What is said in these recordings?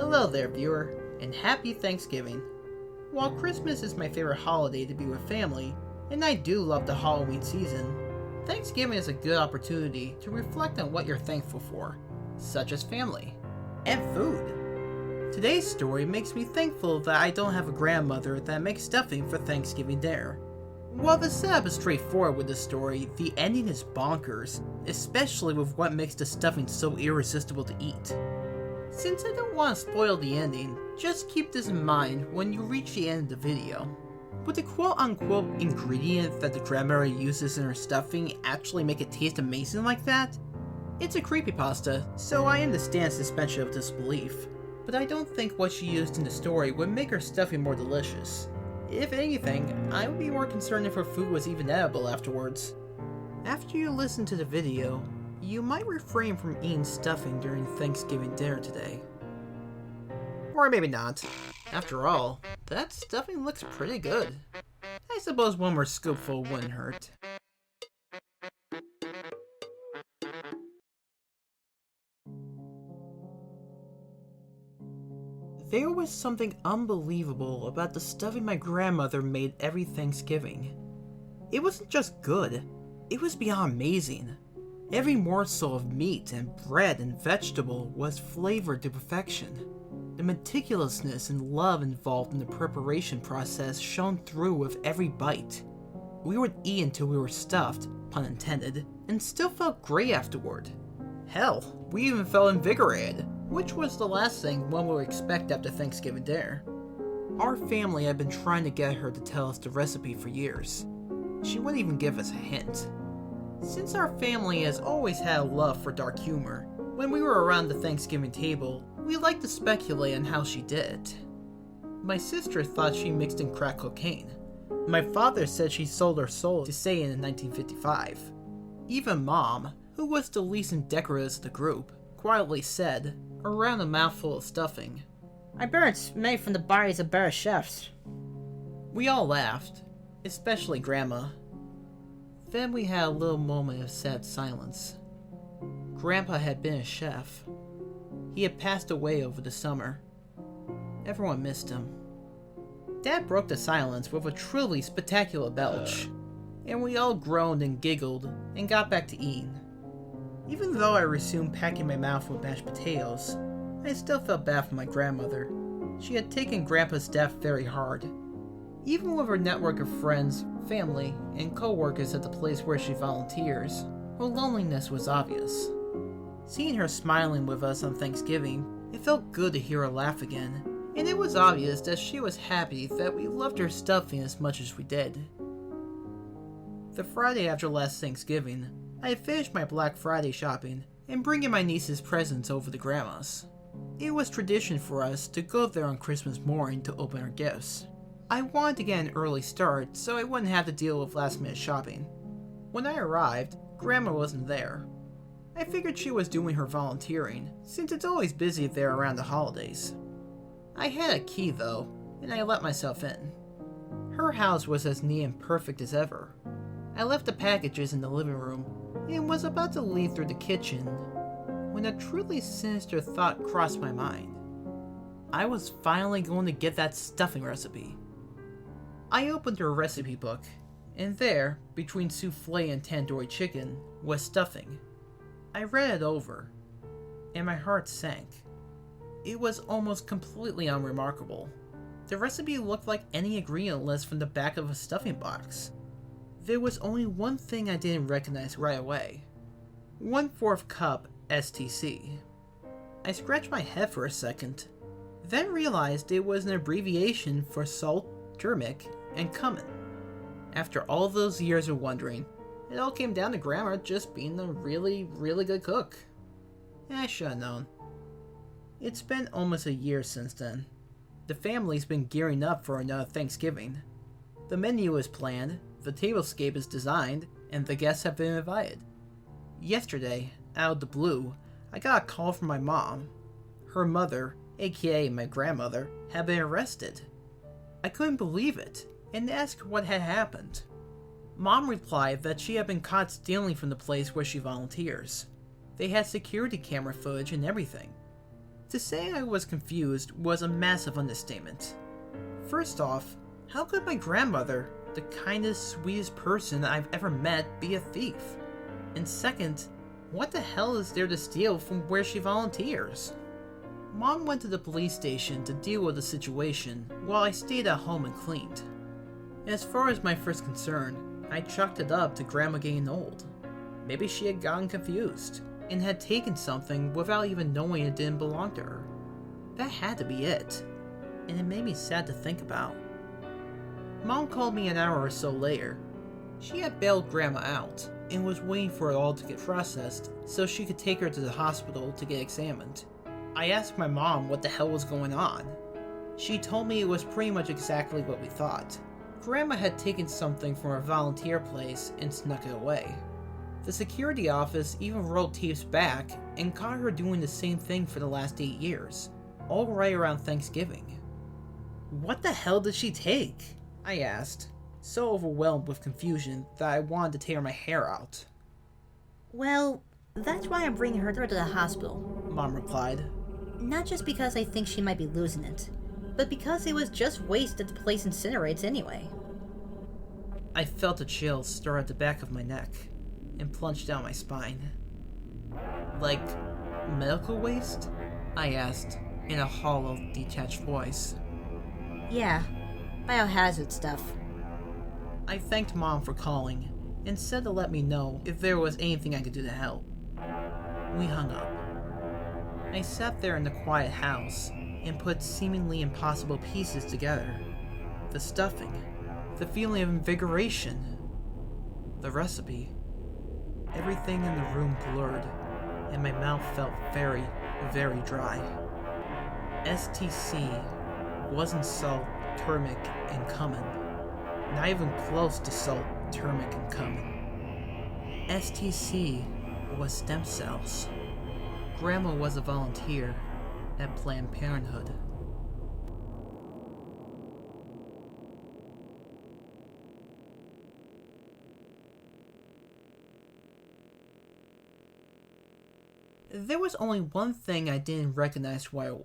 Hello there, viewer, and happy Thanksgiving. While Christmas is my favorite holiday to be with family, and I do love the Halloween season, Thanksgiving is a good opportunity to reflect on what you're thankful for, such as family and food. Today's story makes me thankful that I don't have a grandmother that makes stuffing for Thanksgiving dinner. While the setup is straightforward with the story, the ending is bonkers, especially with what makes the stuffing so irresistible to eat. Since I don't want to spoil the ending, just keep this in mind when you reach the end of the video. Would the quote-unquote ingredient that the grandmother uses in her stuffing actually make it taste amazing like that? It's a creepypasta, so I understand suspension of disbelief, but I don't think what she used in the story would make her stuffing more delicious. If anything, I would be more concerned if her food was even edible afterwards. After you listen to the video, you might refrain from eating stuffing during Thanksgiving dinner today. Or maybe not. After all, that stuffing looks pretty good. I suppose one more scoopful wouldn't hurt. There was something unbelievable about the stuffing my grandmother made every Thanksgiving. It wasn't just good, it was beyond amazing. Every morsel of meat and bread and vegetable was flavored to perfection. The meticulousness and love involved in the preparation process shone through with every bite. We would eat until we were stuffed, pun intended, and still felt great afterward. Hell, we even felt invigorated, which was the last thing one would expect after Thanksgiving dinner. Our family had been trying to get her to tell us the recipe for years. She wouldn't even give us a hint. Since our family has always had a love for dark humor, when we were around the Thanksgiving table, we liked to speculate on how she did it. My sister thought she mixed in crack cocaine. My father said she sold her soul to Satan in 1955. Even Mom, who was the least indecorous of the group, quietly said, around a mouthful of stuffing, "I bet it's made from the bodies of better chefs." We all laughed, especially Grandma. Then we had a little moment of sad silence. Grandpa had been a chef. He had passed away over the summer. Everyone missed him. Dad broke the silence with a truly spectacular belch, and we all groaned and giggled and got back to eating. Even though I resumed packing my mouth with mashed potatoes, I still felt bad for my grandmother. She had taken Grandpa's death very hard. Even with her network of friends, family, and co-workers at the place where she volunteers, her loneliness was obvious. Seeing her smiling with us on Thanksgiving, it felt good to hear her laugh again, and it was obvious that she was happy that we loved her stuffing as much as we did. The Friday after last Thanksgiving, I had finished my Black Friday shopping and bringing my niece's presents over to Grandma's. It was tradition for us to go there on Christmas morning to open our gifts. I wanted to get an early start so I wouldn't have to deal with last-minute shopping. When I arrived, Grandma wasn't there. I figured she was doing her volunteering, since it's always busy there around the holidays. I had a key though, and I let myself in. Her house was as neat and perfect as ever. I left the packages in the living room, and was about to leave through the kitchen, when a truly sinister thought crossed my mind. I was finally going to get that stuffing recipe. I opened her recipe book, and there, between souffle and tandoori chicken, was stuffing. I read it over, and my heart sank. It was almost completely unremarkable. The recipe looked like any ingredient list from the back of a stuffing box. There was only one thing I didn't recognize right away. 1/4 cup STC. I scratched my head for a second, then realized it was an abbreviation for salt, turmeric, and cumin. After all those years of wondering, it all came down to Grandma just being a really, really good cook. I should have known. It's been almost a year since then. The family's been gearing up for another Thanksgiving. The menu is planned, the tablescape is designed, and the guests have been invited. Yesterday, out of the blue, I got a call from my mom. Her mother, aka my grandmother, had been arrested. I couldn't believe it, and asked what had happened. Mom replied that she had been caught stealing from the place where she volunteers. They had security camera footage and everything. To say I was confused was a massive understatement. First off, how could my grandmother, the kindest, sweetest person I've ever met, be a thief? And second, what the hell is there to steal from where she volunteers? Mom went to the police station to deal with the situation while I stayed at home and cleaned. As far as my first concern, I chalked it up to Grandma getting old. Maybe she had gotten confused and had taken something without even knowing it didn't belong to her. That had to be it, and it made me sad to think about. Mom called me an hour or so later. She had bailed Grandma out and was waiting for it all to get processed so she could take her to the hospital to get examined. I asked my mom what the hell was going on. She told me it was pretty much exactly what we thought. Grandma had taken something from her volunteer place and snuck it away. The security office even rolled tapes back and caught her doing the same thing for the last 8 years, all right around Thanksgiving. What the hell did she take? I asked, so overwhelmed with confusion that I wanted to tear my hair out. Well, that's why I'm bringing her to the hospital. Mom replied. Not just because I think she might be losing it, but because it was just waste that the place incinerates anyway. I felt a chill stir at the back of my neck and plunge down my spine. Like medical waste? I asked in a hollow, detached voice. Yeah, biohazard stuff. I thanked Mom for calling and said to let me know if there was anything I could do to help. We hung up. I sat there in the quiet house and put seemingly impossible pieces together. The stuffing, the feeling of invigoration, the recipe. Everything in the room blurred, and my mouth felt very, very dry. STC wasn't salt, turmeric, and cumin. Not even close to salt, turmeric, and cumin. STC was stem cells. Grandma was a volunteer at Planned Parenthood. There was only one thing I didn't recognize right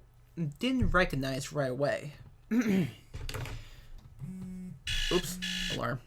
away. Oops, alarm.